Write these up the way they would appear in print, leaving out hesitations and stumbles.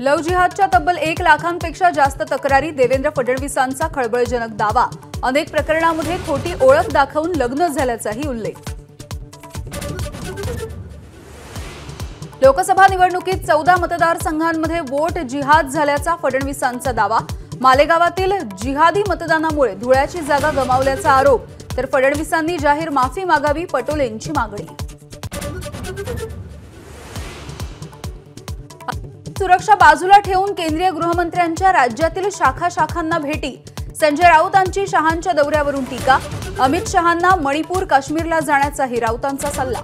Love जिहादच्या तब्बल 1 लाखांपेक्षा जास्त तक्रारी, देवेंद्र फडणवीसांचा खळबळजनक दावा। अनेक प्रकरणांमध्ये खोटी ओळख दाखवून लग्न झाल्याचाही उल्लेख। लोकसभा निवडणुकीत 14 मतदारसंघांमध्ये वोट जिहाद झाल्याचा फडणवीसांचा दावा। मालेगावातील जिहादी मतदानामुळे धुळ्याची जागा गमावल्याचा आरोप, तर फडणवीसांनी जाहीर माफी मागावी, पटोलेंची मागणी। सुरक्षा बाजूला ठेवून केंद्रीय गृहमंत्र्यांच्या राज्यातील शाखांना भेटी। संजय राऊतांची शहांच्या दौऱ्यावरून टीका। अमित शहांना मणिपूर काश्मीरला जाण्याचाही राऊतांचा सल्ला।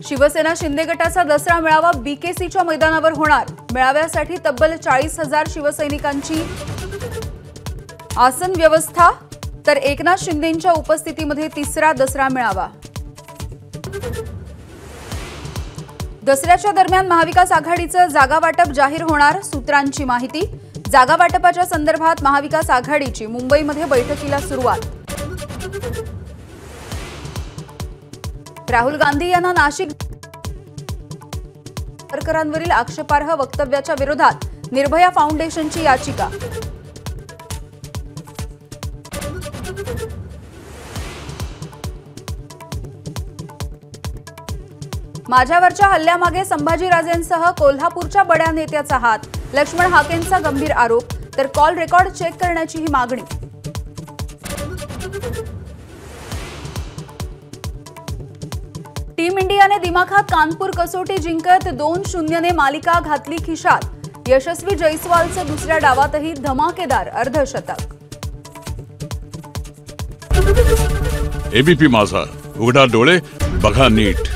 शिवसेना शिंदे गटाचा दसरा मेळावा बीकेसीच्या मैदानावर होणार। मेळाव्यासाठी तब्बल 40,000 शिवसैनिकांची आसन व्यवस्था, तर एकनाथ शिंदेंच्या उपस्थितीमध्ये तिसरा दसरा मेळावा। दसऱ्याच्या दरम्यान महाविकास आघाडीचं जागा वाटप जाहीर होणार, सूत्रांची माहिती। जागा वाटपाच्या संदर्भात महाविकास आघाडीची मुंबईमध्ये बैठकीला सुरुवात। राहुल गांधी यांना नाशिक सरकारांवरील आक्षेपार्ह वक्तव्याच्या विरोधात निर्भया फाउंडेशनची याचिका। माझ्यावरच्या हल्ल्यामागे संभाजीराजेंसह कोल्हापूरच्या बड्या नेत्याचा हात, लक्ष्मण हाकेंचा गंभीर आरोप, तर कॉल रेकॉर्ड चेक करण्याचीही मागणी। टीम इंडियाने दिमाखात कानपूर कसोटी जिंकत 2-0 ने मालिका घातली खिशात। यशस्वी जयस्वालचं दुसऱ्या डावातही धमाकेदार अर्धशतक। एबीपी माझा, उघडा डोळे बघा नीट।